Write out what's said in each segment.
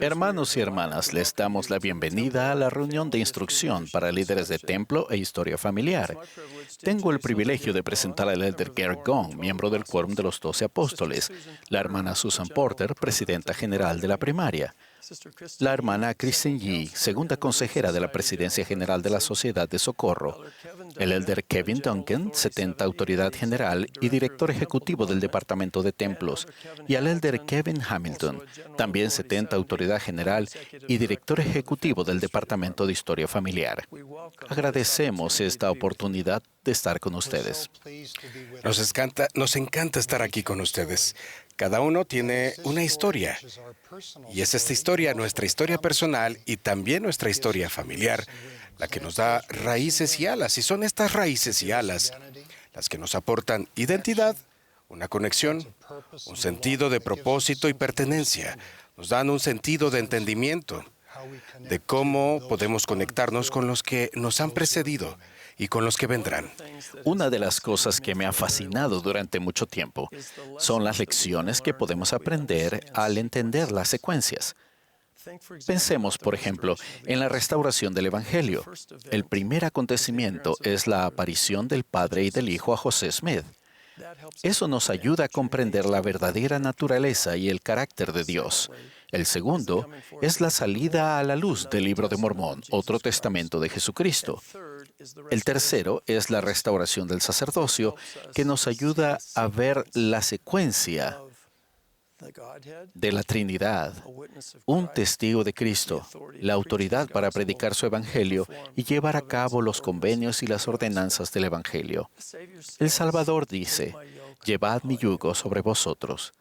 Hermanos y hermanas, les damos la bienvenida a la reunión de instrucción para líderes de templo e historia familiar. Tengo el privilegio de presentar al elder Gary Gong, miembro del Quórum de los 12 Apóstoles, la hermana Susan Porter, presidenta general de la primaria, la hermana Kristen Yee, segunda consejera de la Presidencia General de la Sociedad de Socorro, el elder Kevin Duncan, 70 autoridad general y director ejecutivo del Departamento de Templos, y al elder Kevin Hamilton, también 70 autoridad general y director ejecutivo del Departamento de Historia Familiar. Agradecemos esta oportunidad de estar con ustedes. Nos encanta estar aquí con ustedes. Cada uno tiene una historia. Y es esta historia, nuestra historia personal y también nuestra historia familiar, la que nos da raíces y alas. Y son estas raíces y alas las que nos aportan identidad, una conexión, un sentido de propósito y pertenencia. Nos dan un sentido de entendimiento de cómo podemos conectarnos con los que nos han precedido y con los que vendrán. Una de las cosas que me ha fascinado durante mucho tiempo son las lecciones que podemos aprender al entender las secuencias. Pensemos, por ejemplo, en la restauración del Evangelio. El primer acontecimiento es la aparición del Padre y del Hijo a José Smith. Eso nos ayuda a comprender la verdadera naturaleza y el carácter de Dios. El segundo es la salida a la luz del Libro de Mormón, otro testamento de Jesucristo. El tercero es la restauración del sacerdocio, que nos ayuda a ver la secuencia de la Trinidad, un testigo de Cristo, la autoridad para predicar su Evangelio y llevar a cabo los convenios y las ordenanzas del Evangelio. El Salvador dice, «Llevad mi yugo sobre vosotros».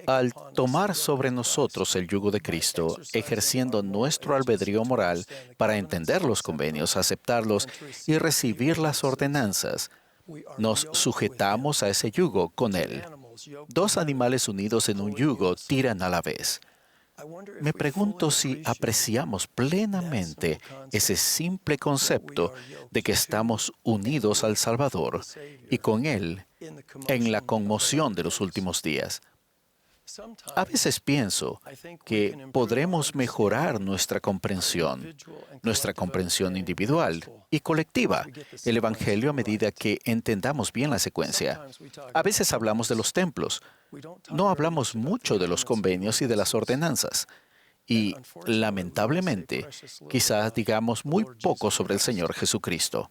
Al tomar sobre nosotros el yugo de Cristo, ejerciendo nuestro albedrío moral para entender los convenios, aceptarlos y recibir las ordenanzas, nos sujetamos a ese yugo con Él. Dos animales unidos en un yugo tiran a la vez. Me pregunto si apreciamos plenamente ese simple concepto de que estamos unidos al Salvador y con Él en la conmoción de los últimos días. A veces pienso que podremos mejorar nuestra comprensión individual y colectiva, el Evangelio a medida que entendamos bien la secuencia. A veces hablamos de los templos. No hablamos mucho de los convenios y de las ordenanzas. Y, lamentablemente, quizás digamos muy poco sobre el Señor Jesucristo.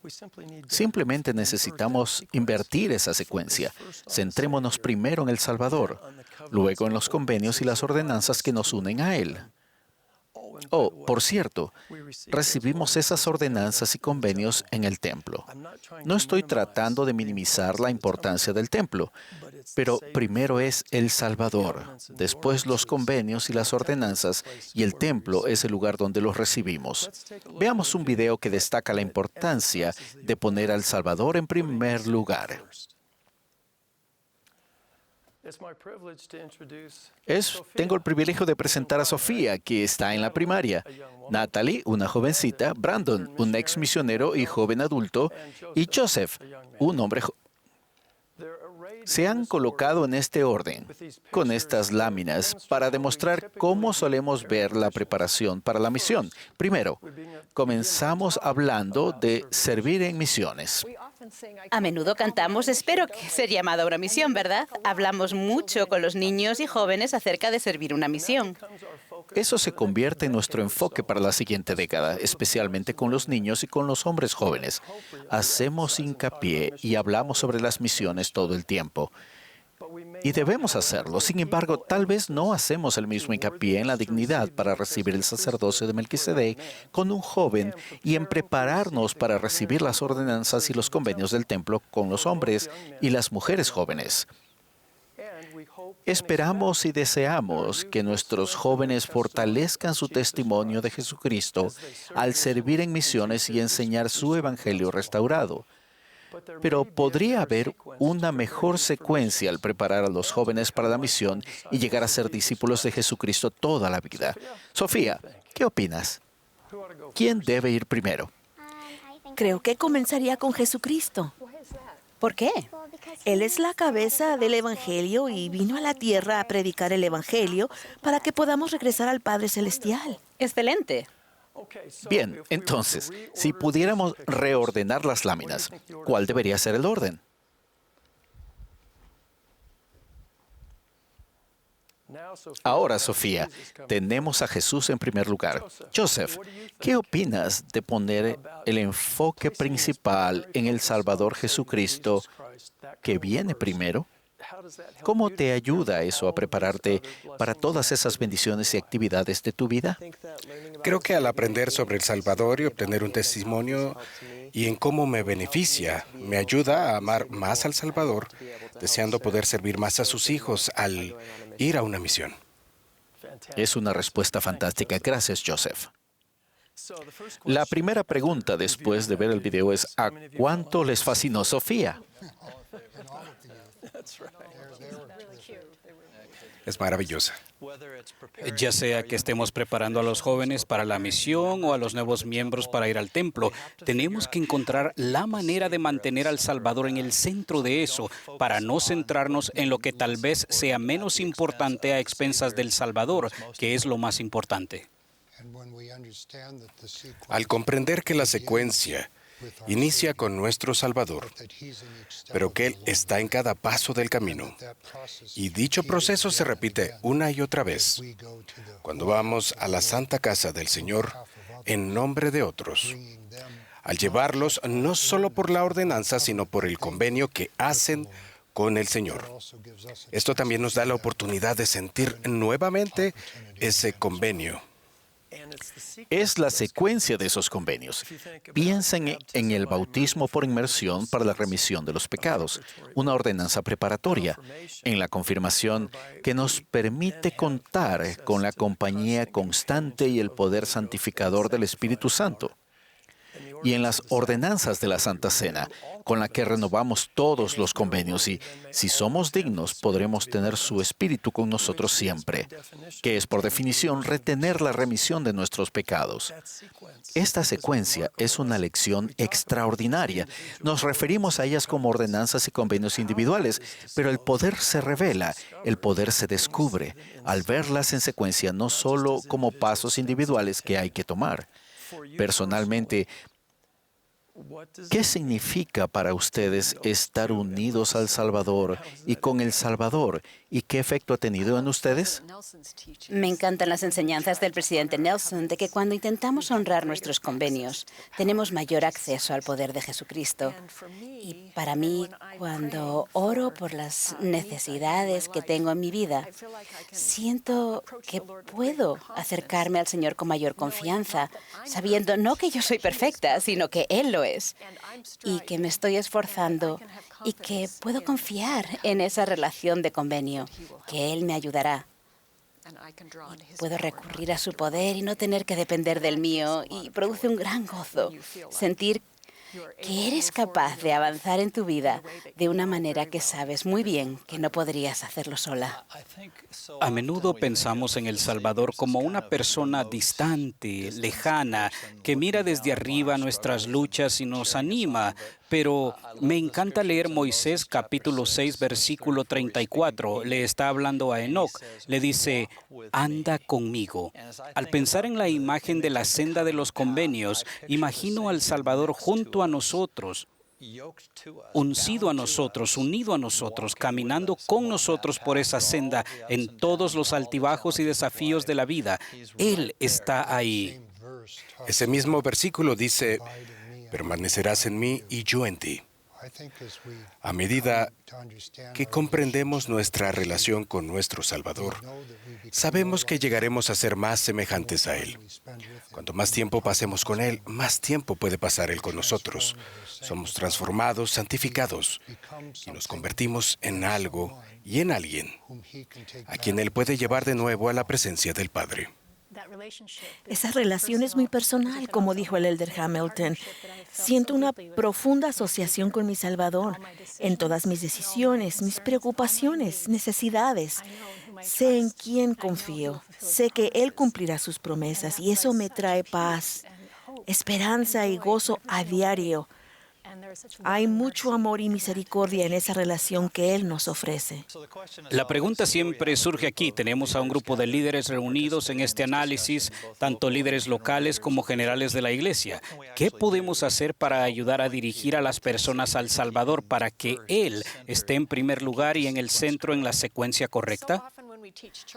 Simplemente necesitamos invertir esa secuencia. Centrémonos primero en el Salvador, luego en los convenios y las ordenanzas que nos unen a Él. Oh, por cierto, recibimos esas ordenanzas y convenios en el templo. No estoy tratando de minimizar la importancia del templo, pero primero es el Salvador, después los convenios y las ordenanzas, y el templo es el lugar donde los recibimos. Veamos un video que destaca la importancia de poner al Salvador en primer lugar. Tengo el privilegio de presentar a Sofía, que está en la primaria, Natalie, una jovencita, Brandon, un ex misionero y joven adulto, y Joseph, un hombre joven. Se han colocado en este orden, con estas láminas, para demostrar cómo solemos ver la preparación para la misión. Primero, comenzamos hablando de servir en misiones. A menudo cantamos «Espero que ser llamado a una misión», ¿verdad? Hablamos mucho con los niños y jóvenes acerca de servir una misión. Eso se convierte en nuestro enfoque para la siguiente década, especialmente con los niños y con los hombres jóvenes. Hacemos hincapié y hablamos sobre las misiones todo el tiempo. Y debemos hacerlo. Sin embargo, tal vez no hacemos el mismo hincapié en la dignidad para recibir el sacerdocio de Melquisedec con un joven y en prepararnos para recibir las ordenanzas y los convenios del templo con los hombres y las mujeres jóvenes. Esperamos y deseamos que nuestros jóvenes fortalezcan su testimonio de Jesucristo al servir en misiones y enseñar su evangelio restaurado. Pero podría haber una mejor secuencia al preparar a los jóvenes para la misión y llegar a ser discípulos de Jesucristo toda la vida. Sofía, ¿qué opinas? ¿Quién debe ir primero? Creo que comenzaría con Jesucristo. ¿Por qué? Él es la cabeza del Evangelio y vino a la tierra a predicar el Evangelio para que podamos regresar al Padre Celestial. Excelente. Bien, entonces, si pudiéramos reordenar las láminas, ¿cuál debería ser el orden? Ahora, Sofía, tenemos a Jesús en primer lugar. Joseph, ¿qué opinas de poner el enfoque principal en el Salvador Jesucristo que viene primero? ¿Cómo te ayuda eso a prepararte para todas esas bendiciones y actividades de tu vida? Creo que al aprender sobre el Salvador y obtener un testimonio y en cómo me beneficia, me ayuda a amar más al Salvador, deseando poder servir más a sus hijos al ir a una misión. Es una respuesta fantástica. Gracias, Joseph. La primera pregunta después de ver el video es, ¿a cuánto les fascinó Sofía? Es maravillosa. Ya sea que estemos preparando a los jóvenes para la misión o a los nuevos miembros para ir al templo, tenemos que encontrar la manera de mantener al Salvador en el centro de eso, para no centrarnos en lo que tal vez sea menos importante a expensas del Salvador, que es lo más importante. Al comprender que la secuencia inicia con nuestro Salvador, pero que Él está en cada paso del camino. Y dicho proceso se repite una y otra vez cuando vamos a la Santa Casa del Señor en nombre de otros, al llevarlos no solo por la ordenanza, sino por el convenio que hacen con el Señor. Esto también nos da la oportunidad de sentir nuevamente ese convenio. Es la secuencia de esos convenios. Piensen en el bautismo por inmersión para la remisión de los pecados, una ordenanza preparatoria, en la confirmación que nos permite contar con la compañía constante y el poder santificador del Espíritu Santo, y en las ordenanzas de la Santa Cena, con la que renovamos todos los convenios y, si somos dignos, podremos tener su Espíritu con nosotros siempre, que es por definición retener la remisión de nuestros pecados. Esta secuencia es una lección extraordinaria. Nos referimos a ellas como ordenanzas y convenios individuales, pero el poder se revela, el poder se descubre, al verlas en secuencia no solo como pasos individuales que hay que tomar. Personalmente, ¿qué significa para ustedes estar unidos al Salvador y con el Salvador? ¿Y qué efecto ha tenido en ustedes? Me encantan las enseñanzas del presidente Nelson de que cuando intentamos honrar nuestros convenios, tenemos mayor acceso al poder de Jesucristo. Y para mí, cuando oro por las necesidades que tengo en mi vida, siento que puedo acercarme al Señor con mayor confianza, sabiendo no que yo soy perfecta, sino que Él lo es, y que me estoy esforzando y que puedo confiar en esa relación de convenio, que Él me ayudará. Puedo recurrir a su poder y no tener que depender del mío, y produce un gran gozo sentir que eres capaz de avanzar en tu vida de una manera que sabes muy bien que no podrías hacerlo sola. A menudo pensamos en El Salvador como una persona distante, lejana, que mira desde arriba nuestras luchas y nos anima. Pero me encanta leer Moisés capítulo 6, versículo 34. Le está hablando a Enoc. Le dice, anda conmigo. Al pensar en la imagen de la senda de los convenios, imagino al Salvador junto a nosotros, uncido a nosotros, unido a nosotros, caminando con nosotros por esa senda en todos los altibajos y desafíos de la vida. Él está ahí. Ese mismo versículo dice, permanecerás en mí y yo en ti. A medida que comprendemos nuestra relación con nuestro Salvador, sabemos que llegaremos a ser más semejantes a Él. Cuanto más tiempo pasemos con Él, más tiempo puede pasar Él con nosotros. Somos transformados, santificados, y nos convertimos en algo y en alguien a quien Él puede llevar de nuevo a la presencia del Padre. Esa relación es muy personal, como dijo el elder Hamilton. Siento una profunda asociación con mi Salvador en todas mis decisiones, mis preocupaciones, necesidades. Sé en quién confío, sé que Él cumplirá sus promesas y eso me trae paz, esperanza y gozo a diario. Hay mucho amor y misericordia en esa relación que Él nos ofrece. La pregunta siempre surge aquí. Tenemos a un grupo de líderes reunidos en este análisis, tanto líderes locales como generales de la iglesia. ¿Qué podemos hacer para ayudar a dirigir a las personas al Salvador para que Él esté en primer lugar y en el centro en la secuencia correcta?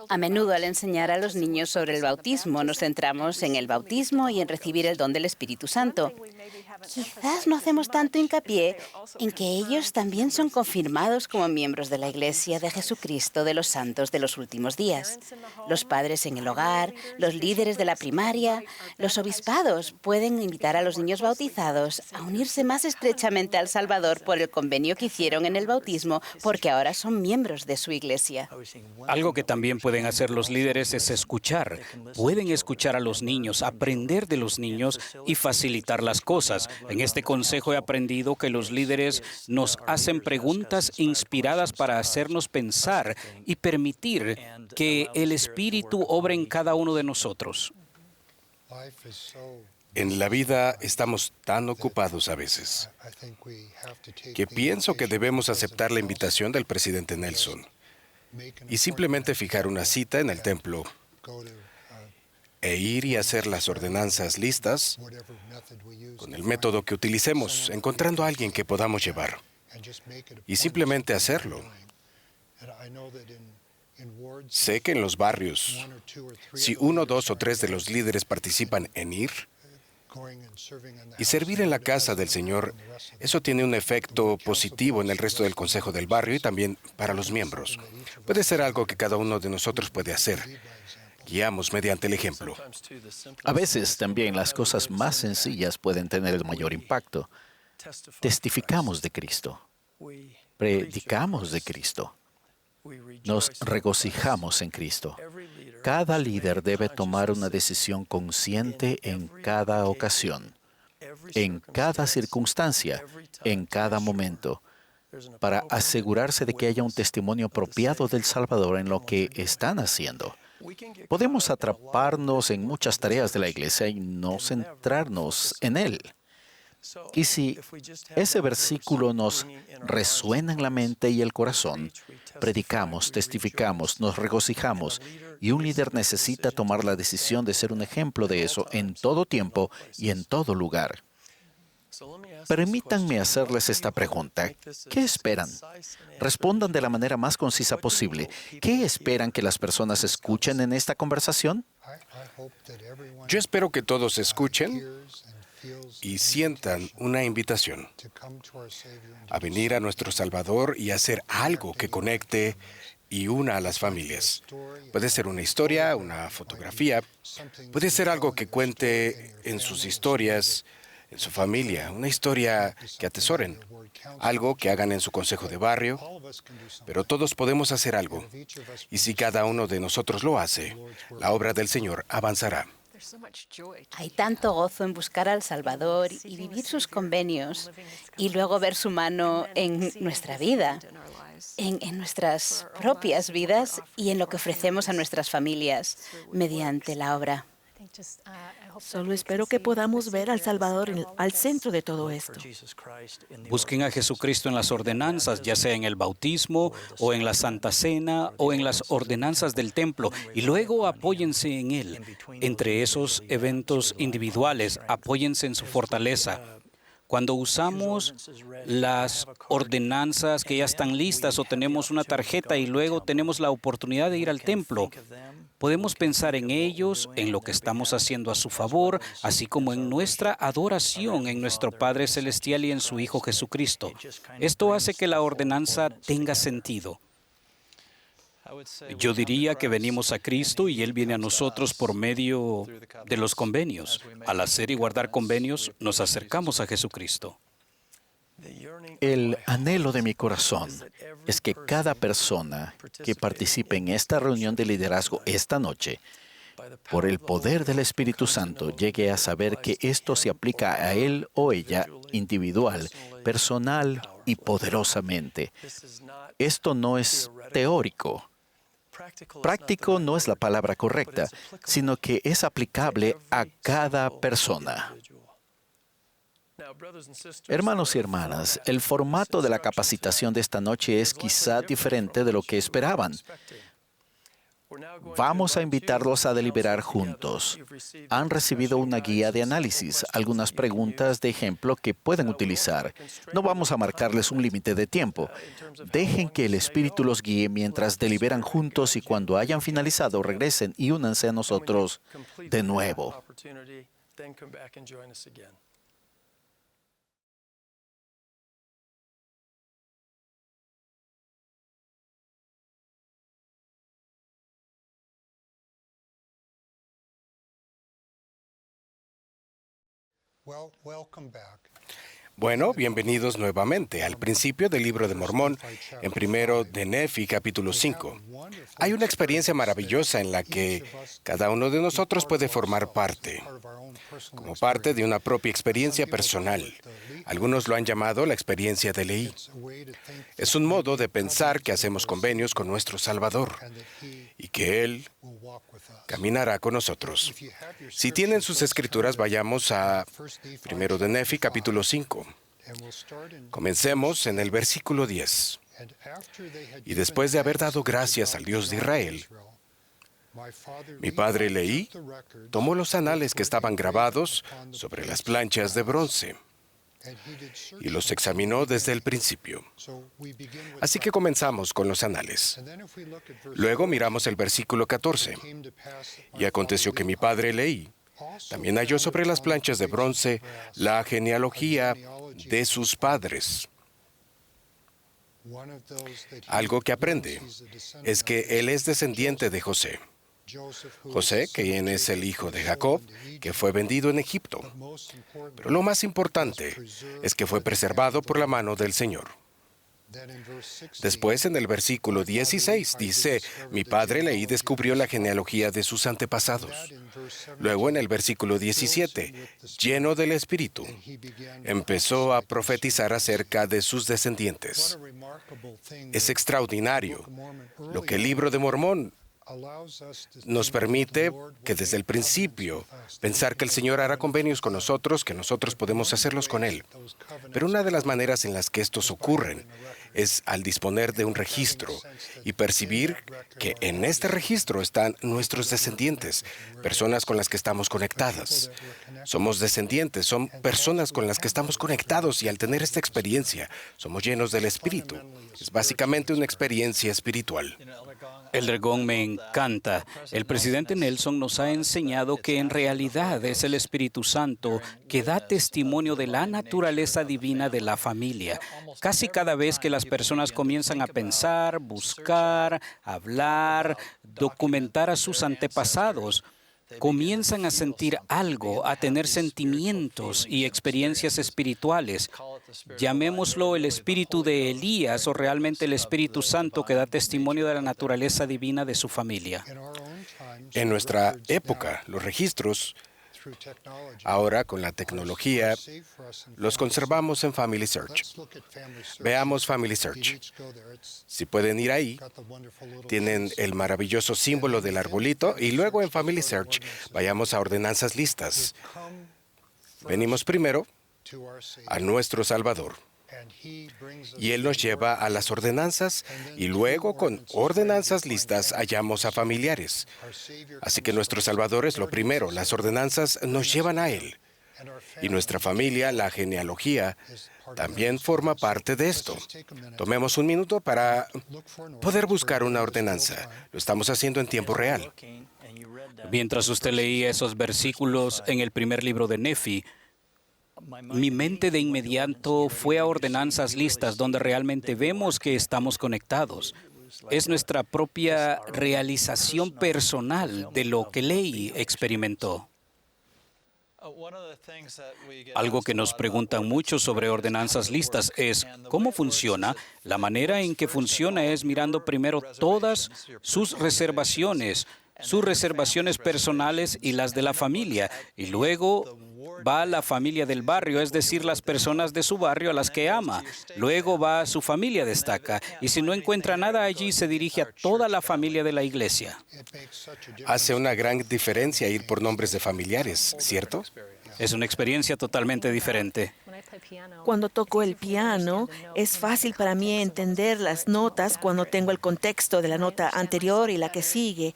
A menudo al enseñar a los niños sobre el bautismo, nos centramos en el bautismo y en recibir el don del Espíritu Santo. Quizás no hacemos tanto hincapié en que ellos también son confirmados como miembros de la Iglesia de Jesucristo de los Santos de los últimos días. Los padres en el hogar, los líderes de la primaria, los obispados pueden invitar a los niños bautizados a unirse más estrechamente al Salvador por el convenio que hicieron en el bautismo, porque ahora son miembros de su iglesia. Algo que también pueden hacer los líderes es escuchar. Pueden escuchar a los niños, aprender de los niños y facilitar las cosas. En este consejo he aprendido que los líderes nos hacen preguntas inspiradas para hacernos pensar y permitir que el Espíritu obre en cada uno de nosotros. En la vida estamos tan ocupados a veces que pienso que debemos aceptar la invitación del presidente Nelson y simplemente fijar una cita en el templo e ir y hacer las ordenanzas listas con el método que utilicemos, encontrando a alguien que podamos llevar y simplemente hacerlo. Sé que en los barrios, si 1, 2 o 3 de los líderes participan en ir y servir en la casa del Señor, eso tiene un efecto positivo en el resto del consejo del barrio y también para los miembros. Puede ser algo que cada uno de nosotros puede hacer. Guiamos mediante el ejemplo. A veces también las cosas más sencillas pueden tener el mayor impacto. Testificamos de Cristo. Predicamos de Cristo. Nos regocijamos en Cristo. Cada líder debe tomar una decisión consciente en cada ocasión, en cada circunstancia, en cada momento, para asegurarse de que haya un testimonio apropiado del Salvador en lo que están haciendo. Podemos atraparnos en muchas tareas de la iglesia y no centrarnos en Él. Y si ese versículo nos resuena en la mente y el corazón, predicamos, testificamos, nos regocijamos, y un líder necesita tomar la decisión de ser un ejemplo de eso en todo tiempo y en todo lugar. Permítanme hacerles esta pregunta. ¿Qué esperan? Respondan de la manera más concisa posible. ¿Qué esperan que las personas escuchen en esta conversación? Yo espero que todos escuchen y sientan una invitación a venir a nuestro Salvador y hacer algo que conecte y una a las familias. Puede ser una historia, una fotografía, puede ser algo que cuente en sus historias, en su familia, una historia que atesoren, algo que hagan en su consejo de barrio, pero todos podemos hacer algo. Y si cada uno de nosotros lo hace, la obra del Señor avanzará. Hay tanto gozo en buscar al Salvador y vivir sus convenios y luego ver su mano en nuestra vida, en nuestras propias vidas y en lo que ofrecemos a nuestras familias mediante la obra. Solo espero que podamos ver al Salvador al centro de todo esto. Busquen a Jesucristo en las ordenanzas, ya sea en el bautismo o en la Santa Cena o en las ordenanzas del templo, y luego apóyense en Él. Entre esos eventos individuales, apóyense en su fortaleza. Cuando usamos las ordenanzas que ya están listas o tenemos una tarjeta y luego tenemos la oportunidad de ir al templo, podemos pensar en ellos, en lo que estamos haciendo a su favor, así como en nuestra adoración en nuestro Padre Celestial y en su Hijo Jesucristo. Esto hace que la ordenanza tenga sentido. Yo diría que venimos a Cristo y Él viene a nosotros por medio de los convenios. Al hacer y guardar convenios, nos acercamos a Jesucristo. El anhelo de mi corazón es que cada persona que participe en esta reunión de liderazgo esta noche, por el poder del Espíritu Santo, llegue a saber que esto se aplica a él o ella individual, personal y poderosamente. Esto no es teórico. Práctico no es la palabra correcta, sino que es aplicable a cada persona. Hermanos y hermanas, el formato de la capacitación de esta noche es quizá diferente de lo que esperaban. Vamos a invitarlos a deliberar juntos. Han recibido una guía de análisis, algunas preguntas de ejemplo que pueden utilizar. No vamos a marcarles un límite de tiempo. Dejen que el Espíritu los guíe mientras deliberan juntos y cuando hayan finalizado regresen y únanse a nosotros de nuevo. Bueno, bienvenidos nuevamente al principio del libro de Mormón, en primero de Nefi, capítulo 5. Hay una experiencia maravillosa en la que cada uno de nosotros puede formar parte, como parte de una propia experiencia personal. Algunos lo han llamado la experiencia de Leí. Es un modo de pensar que hacemos convenios con nuestro Salvador y que Él caminará con nosotros. Si tienen sus escrituras, vayamos a primero de Nefi, capítulo 5. Comencemos en el versículo 10. Y después de haber dado gracias al Dios de Israel, mi padre Leí tomó los anales que estaban grabados sobre las planchas de bronce y los examinó desde el principio. Así que comenzamos con los anales. Luego miramos el versículo 14. Y aconteció que mi padre Leí también halló sobre las planchas de bronce la genealogía de sus padres. Algo que aprende es que él es descendiente de José. José, quien es el hijo de Jacob, que fue vendido en Egipto. Pero lo más importante es que fue preservado por la mano del Señor. Después, en el versículo 16, dice, mi padre Leí descubrió la genealogía de sus antepasados. Luego, en el versículo 17, lleno del Espíritu, empezó a profetizar acerca de sus descendientes. Es extraordinario lo que el libro de Mormón nos permite que desde el principio pensar que el Señor hará convenios con nosotros, que nosotros podemos hacerlos con Él. Pero una de las maneras en las que estos ocurren es al disponer de un registro y percibir que en este registro están nuestros descendientes, personas con las que estamos conectadas. Somos descendientes, son personas con las que estamos conectados y al tener esta experiencia somos llenos del Espíritu. Es básicamente una experiencia espiritual. Elder Gong, me encanta. El presidente Nelson nos ha enseñado que en realidad es el Espíritu Santo que da testimonio de la naturaleza divina de la familia. Casi cada vez que las personas comienzan a pensar, buscar, hablar, documentar a sus antepasados, comienzan a sentir algo, a tener sentimientos y experiencias espirituales. Llamémoslo el espíritu de Elías o realmente el Espíritu Santo que da testimonio de la naturaleza divina de su familia. En nuestra época, los registros, ahora con la tecnología, los conservamos en Family Search. Veamos Family Search. Si pueden ir ahí, tienen el maravilloso símbolo del arbolito y luego en Family Search vayamos a ordenanzas listas. Venimos primero a nuestro Salvador. Y Él nos lleva a las ordenanzas y luego con ordenanzas listas hallamos a familiares. Así que nuestro Salvador es lo primero. Las ordenanzas nos llevan a Él. Y nuestra familia, la genealogía, también forma parte de esto. Tomemos un minuto para poder buscar una ordenanza. Lo estamos haciendo en tiempo real. Mientras usted leía esos versículos en el primer libro de Nefi, mi mente de inmediato fue a ordenanzas listas donde realmente vemos que estamos conectados. Es nuestra propia realización personal de lo que Leí experimentó. Algo que nos preguntan mucho sobre ordenanzas listas es ¿cómo funciona? La manera en que funciona es mirando primero todas sus reservaciones personales y las de la familia, y luego va a la familia del barrio, es decir, las personas de su barrio a las que ama. Luego va a su familia destaca, y si no encuentra nada allí, se dirige a toda la familia de la iglesia. Hace una gran diferencia ir por nombres de familiares, ¿cierto? Es una experiencia totalmente diferente. Cuando toco el piano, es fácil para mí entender las notas cuando tengo el contexto de la nota anterior y la que sigue.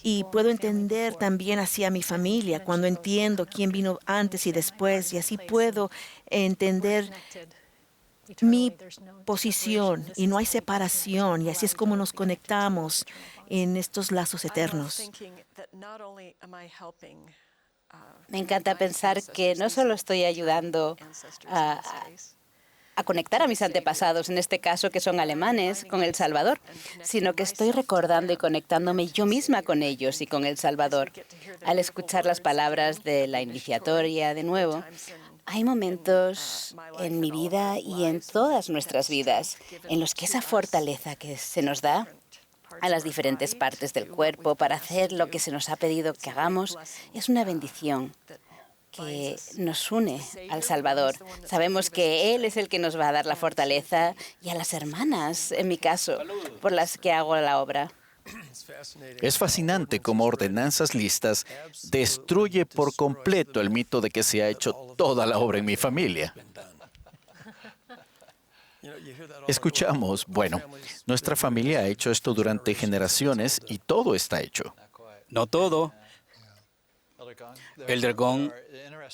Y puedo entender también así a mi familia, cuando entiendo quién vino antes y después, y así puedo entender mi posición y no hay separación, y así es como nos conectamos en estos lazos eternos. Me encanta pensar que no solo estoy ayudando a, a conectar a mis antepasados, en este caso que son alemanes, con El Salvador, sino que estoy recordando y conectándome yo misma con ellos y con El Salvador. Al escuchar las palabras de la iniciatoria de nuevo, hay momentos en mi vida y en todas nuestras vidas en los que esa fortaleza que se nos da a las diferentes partes del cuerpo para hacer lo que se nos ha pedido que hagamos es una bendición que nos une al Salvador. Sabemos que Él es el que nos va a dar la fortaleza y a las hermanas, en mi caso, por las que hago la obra. Es fascinante cómo ordenanzas listas destruye por completo el mito de que se ha hecho toda la obra en mi familia. Escuchamos, bueno, nuestra familia ha hecho esto durante generaciones y todo está hecho. No todo. Elder Gong,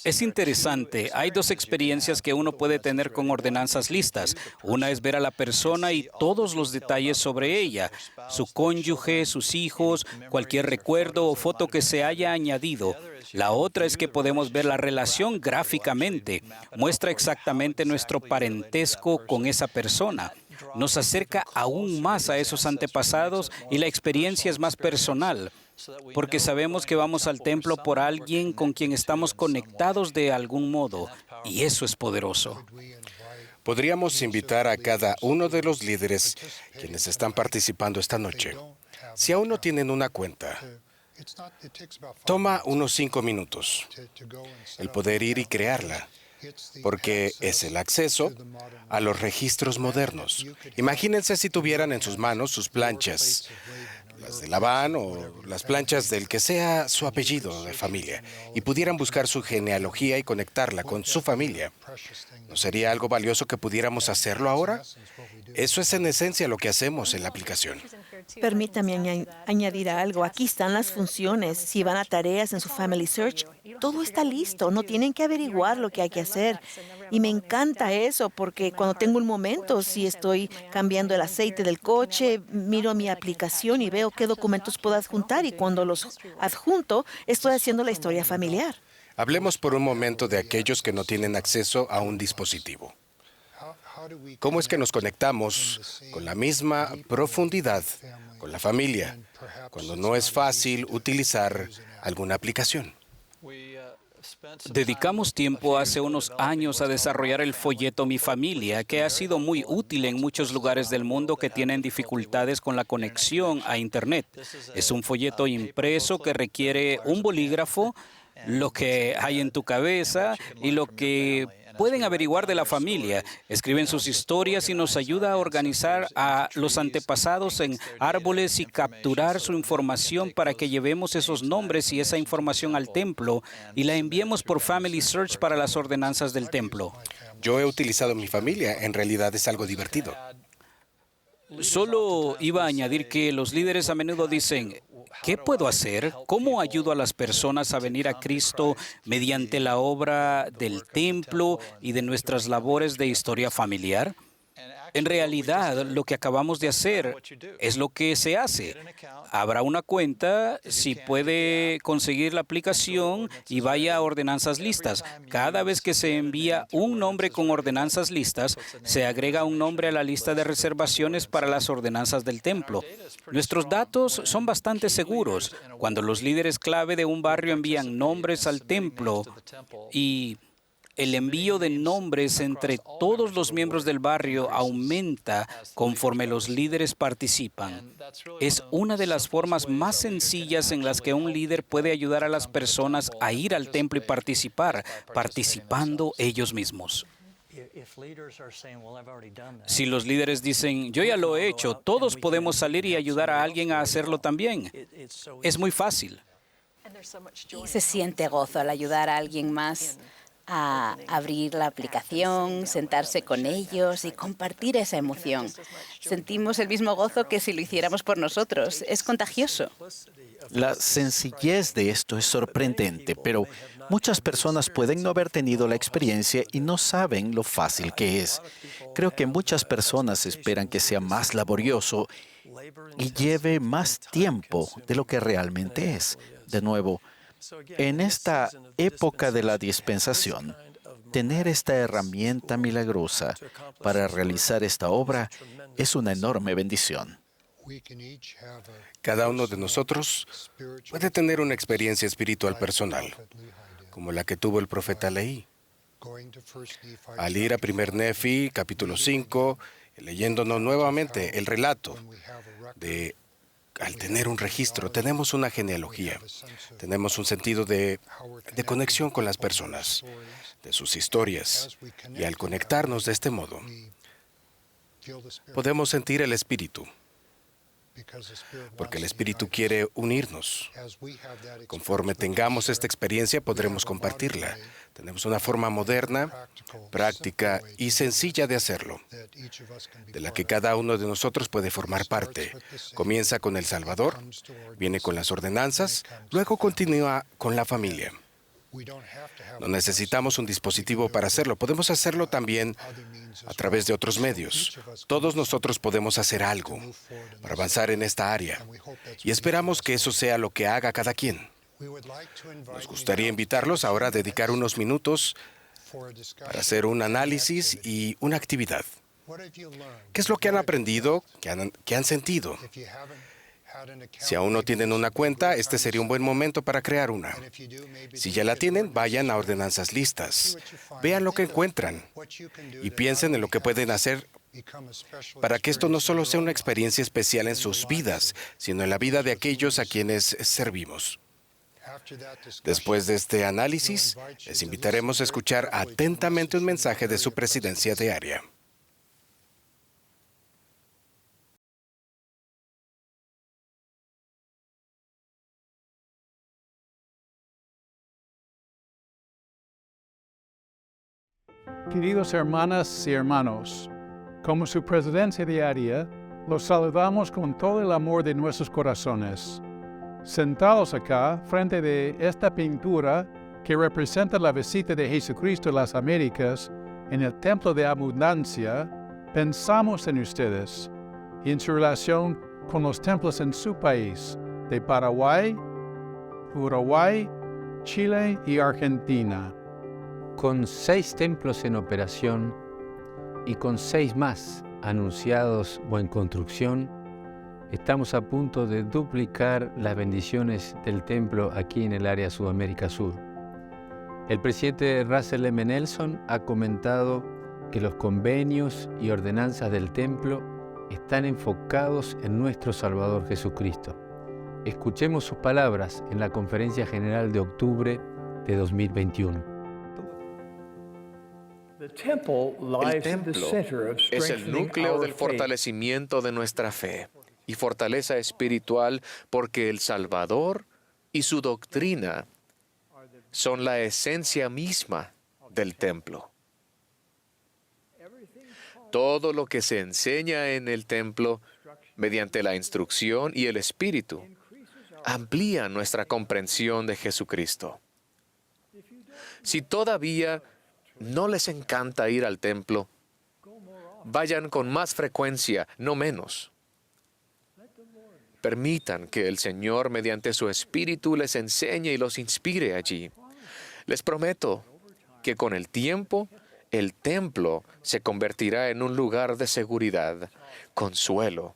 es interesante. Hay dos experiencias que uno puede tener con ordenanzas listas. Una es ver a la persona y todos los detalles sobre ella, su cónyuge, sus hijos, cualquier recuerdo o foto que se haya añadido. La otra es que podemos ver la relación gráficamente. Muestra exactamente nuestro parentesco con esa persona. Nos acerca aún más a esos antepasados y la experiencia es más personal, porque sabemos que vamos al templo por alguien con quien estamos conectados de algún modo, y eso es poderoso. Podríamos invitar a cada uno de los líderes quienes están participando esta noche. Si aún no tienen una cuenta, toma unos 5 minutos el poder ir y crearla, porque es el acceso a los registros modernos. Imagínense si tuvieran en sus manos sus planchas, las de Labán o las planchas del que sea su apellido de familia, y pudieran buscar su genealogía y conectarla con su familia. ¿No sería algo valioso que pudiéramos hacerlo ahora? Eso es en esencia lo que hacemos en la aplicación. Permítame añadir algo. Aquí están las funciones. Si van a tareas en su Family Search, todo está listo. No tienen que averiguar lo que hay que hacer. Y me encanta eso porque cuando tengo un momento, si estoy cambiando el aceite del coche, miro mi aplicación y veo qué documentos puedo adjuntar. Y cuando los adjunto, estoy haciendo la historia familiar. Hablemos por un momento de aquellos que no tienen acceso a un dispositivo. ¿Cómo es que nos conectamos con la misma profundidad con la familia cuando no es fácil utilizar alguna aplicación? Dedicamos tiempo hace unos años a desarrollar el folleto Mi Familia, que ha sido muy útil en muchos lugares del mundo que tienen dificultades con la conexión a Internet. Es un folleto impreso que requiere un bolígrafo, lo que hay en tu cabeza y lo que pueden averiguar de la familia. Escriben sus historias y nos ayuda a organizar a los antepasados en árboles y capturar su información para que llevemos esos nombres y esa información al templo y la enviemos por Family Search para las ordenanzas del templo. Yo he utilizado Mi Familia. En realidad es algo divertido. Solo iba a añadir que los líderes a menudo dicen, ¿qué puedo hacer? ¿Cómo ayudo a las personas a venir a Cristo mediante la obra del templo y de nuestras labores de historia familiar? En realidad, lo que acabamos de hacer es lo que se hace. Habrá una cuenta, si puede conseguir la aplicación y vaya a ordenanzas listas. Cada vez que se envía un nombre con ordenanzas listas, se agrega un nombre a la lista de reservaciones para las ordenanzas del templo. Nuestros datos son bastante seguros. Cuando los líderes clave de un barrio envían nombres al templo y el envío de nombres entre todos los miembros del barrio aumenta conforme los líderes participan. Es una de las formas más sencillas en las que un líder puede ayudar a las personas a ir al templo y participar, participando ellos mismos. Si los líderes dicen, yo ya lo he hecho, todos podemos salir y ayudar a alguien a hacerlo también. Es muy fácil. Y se siente gozo al ayudar a alguien más. a abrir la aplicación, sentarse con ellos y compartir esa emoción. Sentimos el mismo gozo que si lo hiciéramos por nosotros. Es contagioso. La sencillez de esto es sorprendente, pero muchas personas pueden no haber tenido la experiencia y no saben lo fácil que es. Creo que muchas personas esperan que sea más laborioso y lleve más tiempo de lo que realmente es. De nuevo, en esta época de la dispensación, tener esta herramienta milagrosa para realizar esta obra es una enorme bendición. Cada uno de nosotros puede tener una experiencia espiritual personal, como la que tuvo el profeta Leí. Al ir a 1 Nefi, capítulo 5, leyéndonos nuevamente el relato de, al tener un registro, tenemos una genealogía, tenemos un sentido de conexión con las personas, de sus historias, y al conectarnos de este modo, podemos sentir el Espíritu, porque el Espíritu quiere unirnos. Conforme tengamos esta experiencia, podremos compartirla. Tenemos una forma moderna, práctica y sencilla de hacerlo, de la que cada uno de nosotros puede formar parte. Comienza con el Salvador, viene con las ordenanzas, luego continúa con la familia. No necesitamos un dispositivo para hacerlo. Podemos hacerlo también a través de otros medios. Todos nosotros podemos hacer algo para avanzar en esta área. Y esperamos que eso sea lo que haga cada quien. Nos gustaría invitarlos ahora a dedicar unos minutos para hacer un análisis y una actividad. ¿Qué es lo que han aprendido? ¿Qué han sentido? Si aún no tienen una cuenta, este sería un buen momento para crear una. Si ya la tienen, vayan a Ordenanzas Listas. Vean lo que encuentran y piensen en lo que pueden hacer para que esto no solo sea una experiencia especial en sus vidas, sino en la vida de aquellos a quienes servimos. Después de este análisis, les invitaremos a escuchar atentamente un mensaje de su presidencia diaria. Queridos hermanas y hermanos, como su presidencia diaria, los saludamos con todo el amor de nuestros corazones. Sentados acá, frente de esta pintura que representa la visita de Jesucristo a las Américas en el Templo de Abundancia, pensamos en ustedes y en su relación con los templos en su país, de Paraguay, Uruguay, Chile y Argentina. Con 6 templos en operación y con 6 más anunciados o en construcción, estamos a punto de duplicar las bendiciones del templo aquí en el área Sudamérica Sur. El presidente Russell M. Nelson ha comentado que los convenios y ordenanzas del templo están enfocados en nuestro Salvador Jesucristo. Escuchemos sus palabras en la Conferencia General de octubre de 2021. El templo es el núcleo del fortalecimiento de nuestra fe y fortaleza espiritual porque el Salvador y su doctrina son la esencia misma del templo. Todo lo que se enseña en el templo, mediante la instrucción y el Espíritu, amplía nuestra comprensión de Jesucristo. Si todavía no les encanta ir al templo, vayan con más frecuencia, no menos. Permitan que el Señor, mediante su Espíritu, les enseñe y los inspire allí. Les prometo que con el tiempo, el templo se convertirá en un lugar de seguridad, consuelo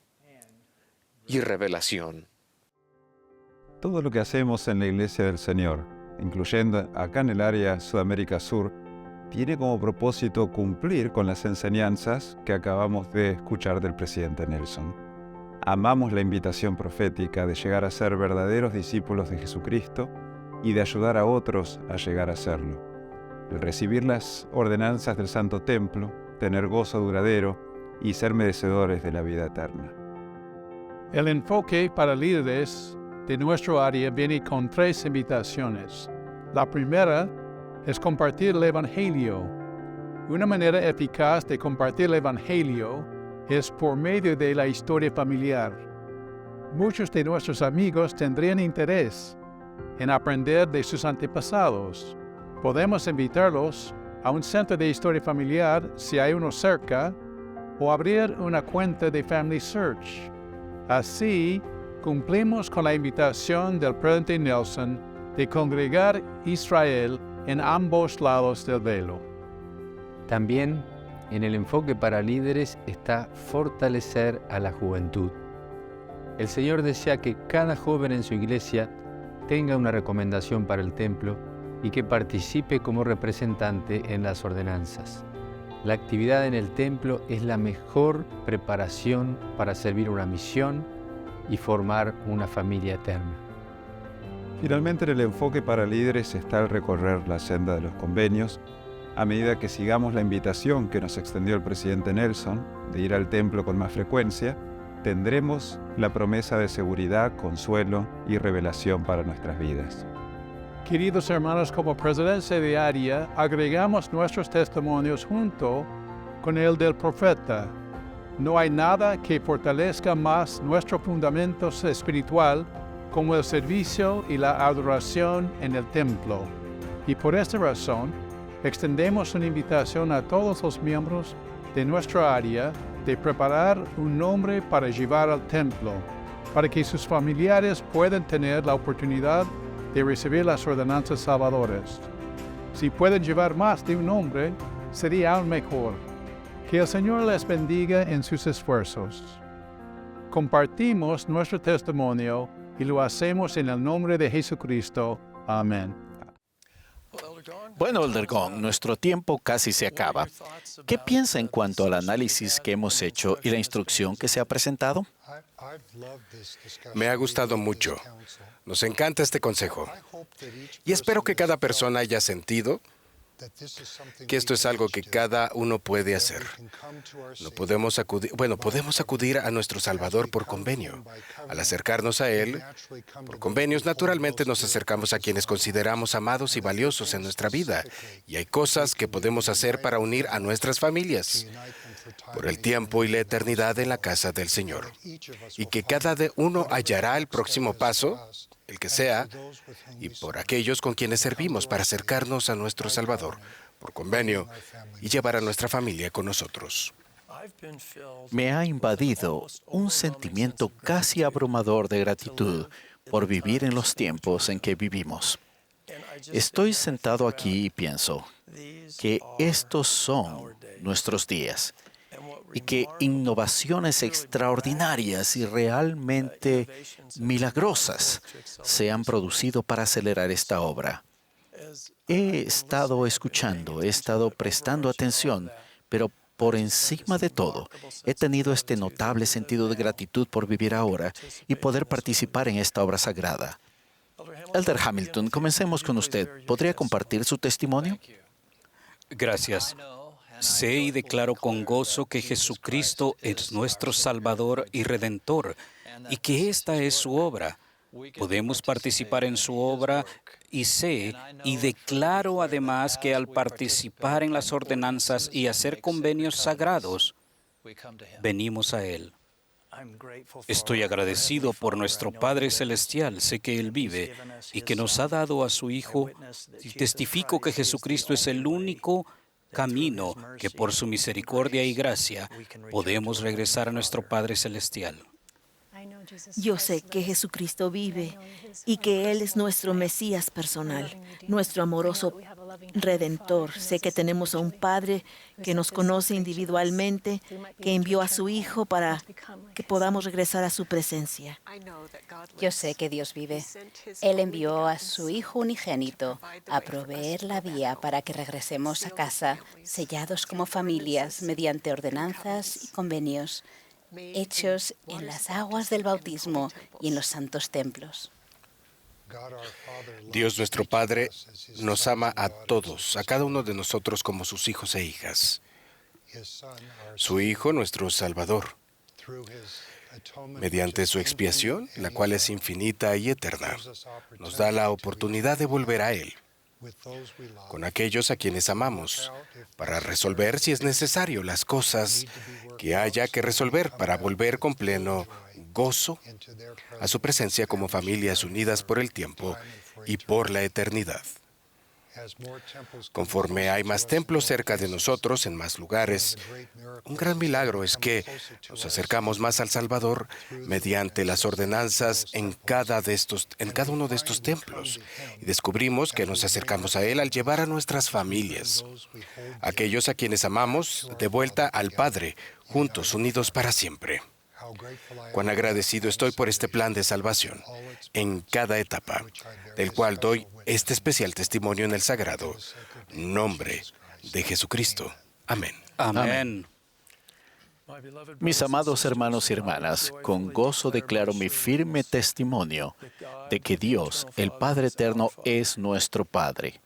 y revelación. Todo lo que hacemos en la Iglesia del Señor, incluyendo acá en el área Sudamérica Sur, tiene como propósito cumplir con las enseñanzas que acabamos de escuchar del presidente Nelson. Amamos la invitación profética de llegar a ser verdaderos discípulos de Jesucristo y de ayudar a otros a llegar a serlo. El recibir las ordenanzas del Santo Templo, tener gozo duradero y ser merecedores de la vida eterna. El enfoque para líderes de nuestro área viene con 3 invitaciones. La primera es compartir el Evangelio. Una manera eficaz de compartir el Evangelio es por medio de la historia familiar. Muchos de nuestros amigos tendrían interés en aprender de sus antepasados. Podemos invitarlos a un centro de historia familiar si hay uno cerca, o abrir una cuenta de Family Search. Así, cumplimos con la invitación del presidente Nelson de congregar Israel en ambos lados del velo. También en el enfoque para líderes está fortalecer a la juventud. El Señor desea que cada joven en su iglesia tenga una recomendación para el templo y que participe como representante en las ordenanzas. La actividad en el templo es la mejor preparación para servir una misión y formar una familia eterna. Finalmente, en el enfoque para líderes está el recorrer la senda de los convenios, a medida que sigamos la invitación que nos extendió el presidente Nelson de ir al templo con más frecuencia, tendremos la promesa de seguridad, consuelo y revelación para nuestras vidas. Queridos hermanos, como presidencia diaria, agregamos nuestros testimonios junto con el del profeta. No hay nada que fortalezca más nuestro fundamento espiritual como el servicio y la adoración en el templo. Y por esta razón, extendemos una invitación a todos los miembros de nuestra área de preparar un nombre para llevar al templo, para que sus familiares puedan tener la oportunidad de recibir las ordenanzas salvadoras. Si pueden llevar más de un nombre, sería aún mejor. Que el Señor les bendiga en sus esfuerzos. Compartimos nuestro testimonio y lo hacemos en el nombre de Jesucristo. Amén. Bueno, Elder Gong, nuestro tiempo casi se acaba. ¿Qué piensa en cuanto al análisis que hemos hecho y la instrucción que se ha presentado? Me ha gustado mucho. Nos encanta este consejo. Y espero que cada persona haya sentido que esto es algo que cada uno puede hacer. Podemos acudir a nuestro Salvador por convenio. Al acercarnos a Él, por convenios, naturalmente nos acercamos a quienes consideramos amados y valiosos en nuestra vida. Y hay cosas que podemos hacer para unir a nuestras familias por el tiempo y la eternidad en la casa del Señor. Y que cada uno hallará el próximo paso, el que sea, y por aquellos con quienes servimos para acercarnos a nuestro Salvador por convenio y llevar a nuestra familia con nosotros. Me ha invadido un sentimiento casi abrumador de gratitud por vivir en los tiempos en que vivimos. Estoy sentado aquí y pienso que estos son nuestros días y que innovaciones extraordinarias y realmente milagrosas se han producido para acelerar esta obra. He estado escuchando, he estado prestando atención, pero por encima de todo, he tenido este notable sentido de gratitud por vivir ahora y poder participar en esta obra sagrada. Elder Hamilton, comencemos con usted. ¿Podría compartir su testimonio? Gracias. Sé y declaro con gozo que Jesucristo es nuestro Salvador y Redentor y que esta es su obra. Podemos participar en su obra y sé y declaro además que al participar en las ordenanzas y hacer convenios sagrados, venimos a Él. Estoy agradecido por nuestro Padre Celestial, sé que Él vive y que nos ha dado a su Hijo y testifico que Jesucristo es el único camino que por su misericordia y gracia podemos regresar a nuestro Padre Celestial. Yo sé que Jesucristo vive y que Él es nuestro Mesías personal, nuestro amoroso Redentor. Sé que tenemos a un Padre que nos conoce individualmente, que envió a su Hijo para que podamos regresar a su presencia. Yo sé que Dios vive. Él envió a su Hijo unigénito a proveer la vía para que regresemos a casa, sellados como familias mediante ordenanzas y convenios, hechos en las aguas del bautismo y en los santos templos. Dios nuestro Padre nos ama a todos, a cada uno de nosotros como sus hijos e hijas. Su Hijo, nuestro Salvador, mediante su expiación, la cual es infinita y eterna, nos da la oportunidad de volver a Él. con aquellos a quienes amamos, para resolver si es necesario las cosas que haya que resolver para volver con pleno gozo a su presencia como familias unidas por el tiempo y por la eternidad. Conforme hay más templos cerca de nosotros, en más lugares, un gran milagro es que nos acercamos más al Salvador mediante las ordenanzas en cada uno de estos templos. Y descubrimos que nos acercamos a Él al llevar a nuestras familias, aquellos a quienes amamos, de vuelta al Padre, juntos, unidos para siempre. Cuán agradecido estoy por este plan de salvación en cada etapa, del cual doy este especial testimonio en el sagrado nombre de Jesucristo. Amén. Amén. Mis amados hermanos y hermanas, con gozo declaro mi firme testimonio de que Dios, el Padre Eterno, es nuestro Padre.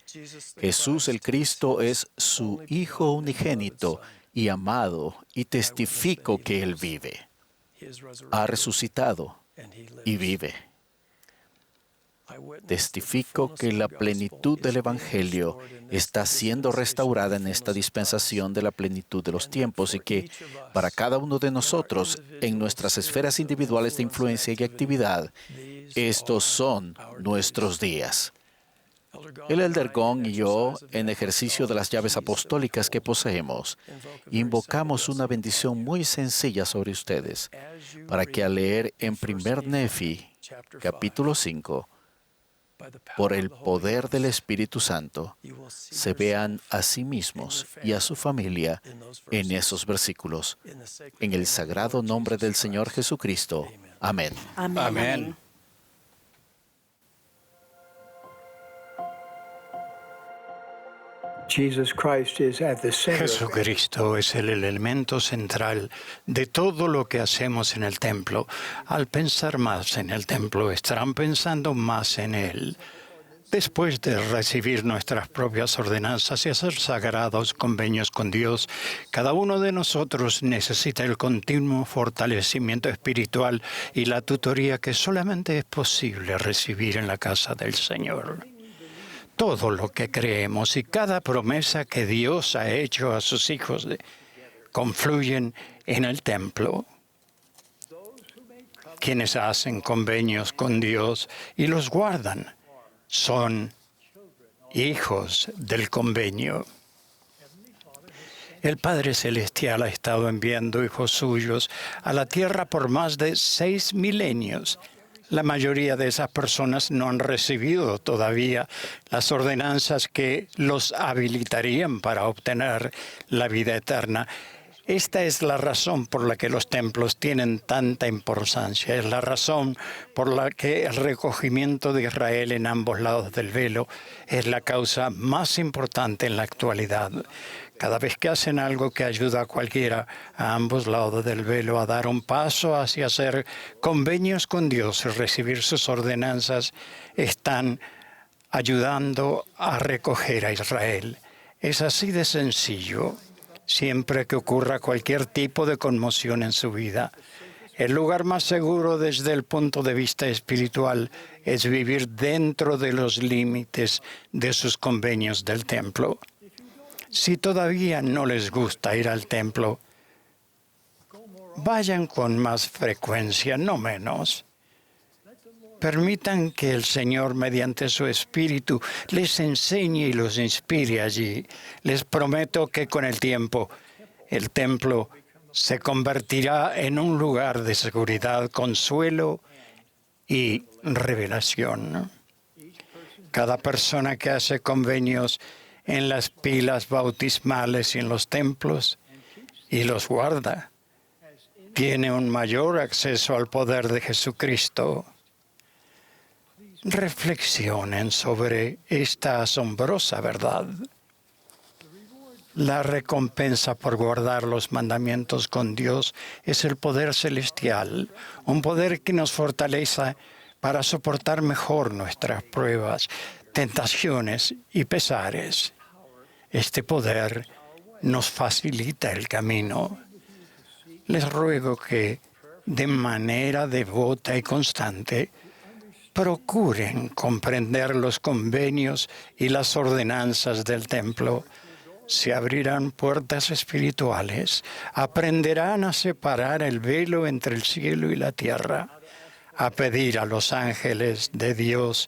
Jesús el Cristo es su Hijo unigénito y amado, y testifico que Él vive. Ha resucitado y vive. Testifico que la plenitud del Evangelio está siendo restaurada en esta dispensación de la plenitud de los tiempos y que para cada uno de nosotros, en nuestras esferas individuales de influencia y actividad, estos son nuestros días. El Elder Gong y yo, en ejercicio de las llaves apostólicas que poseemos, invocamos una bendición muy sencilla sobre ustedes, para que al leer en 1 Nefi, capítulo 5, por el poder del Espíritu Santo, se vean a sí mismos y a su familia en esos versículos. En el sagrado nombre del Señor Jesucristo. Amén. Amén. Amén. Jesucristo es el elemento central de todo lo que hacemos en el templo. Al pensar más en el templo, estarán pensando más en Él. Después de recibir nuestras propias ordenanzas y hacer sagrados convenios con Dios, cada uno de nosotros necesita el continuo fortalecimiento espiritual y la tutoría que solamente es posible recibir en la casa del Señor. Todo lo que creemos y cada promesa que Dios ha hecho a sus hijos confluyen en el templo. Quienes hacen convenios con Dios y los guardan son hijos del convenio. El Padre Celestial ha estado enviando hijos suyos a la tierra por más de 6 milenios. La mayoría de esas personas no han recibido todavía las ordenanzas que los habilitarían para obtener la vida eterna. Esta es la razón por la que los templos tienen tanta importancia. Es la razón por la que el recogimiento de Israel en ambos lados del velo es la causa más importante en la actualidad. Cada vez que hacen algo que ayuda a cualquiera a ambos lados del velo a dar un paso hacia hacer convenios con Dios y recibir sus ordenanzas, están ayudando a recoger a Israel. Es así de sencillo. Siempre que ocurra cualquier tipo de conmoción en su vida, el lugar más seguro desde el punto de vista espiritual es vivir dentro de los límites de sus convenios del templo. Si todavía no les gusta ir al templo, vayan con más frecuencia, no menos. Permitan que el Señor, mediante su Espíritu, les enseñe y los inspire allí. Les prometo que con el tiempo, el templo se convertirá en un lugar de seguridad, consuelo y revelación. Cada persona que hace convenios en las pilas bautismales y en los templos y los guarda, tiene un mayor acceso al poder de Jesucristo. Reflexionen sobre esta asombrosa verdad. La recompensa por guardar los mandamientos con Dios es el poder celestial, un poder que nos fortalece para soportar mejor nuestras pruebas, tentaciones y pesares. Este poder nos facilita el camino. Les ruego que, de manera devota y constante, procuren comprender los convenios y las ordenanzas del templo. Se abrirán puertas espirituales, aprenderán a separar el velo entre el cielo y la tierra, a pedir a los ángeles de Dios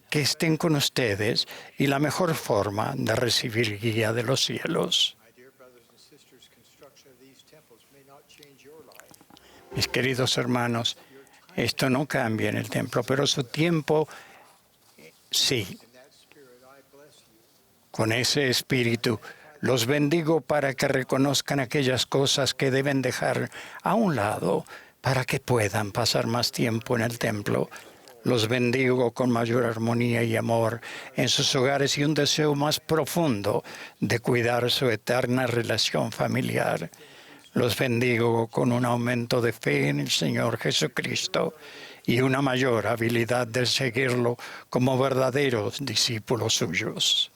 que estén con ustedes y la mejor forma de recibir guía de los cielos. Mis queridos hermanos, esto no cambia en el templo, pero su tiempo sí. Con ese espíritu, los bendigo para que reconozcan aquellas cosas que deben dejar a un lado para que puedan pasar más tiempo en el templo. Los bendigo con mayor armonía y amor en sus hogares y un deseo más profundo de cuidar su eterna relación familiar. Los bendigo con un aumento de fe en el Señor Jesucristo y una mayor habilidad de seguirlo como verdaderos discípulos suyos.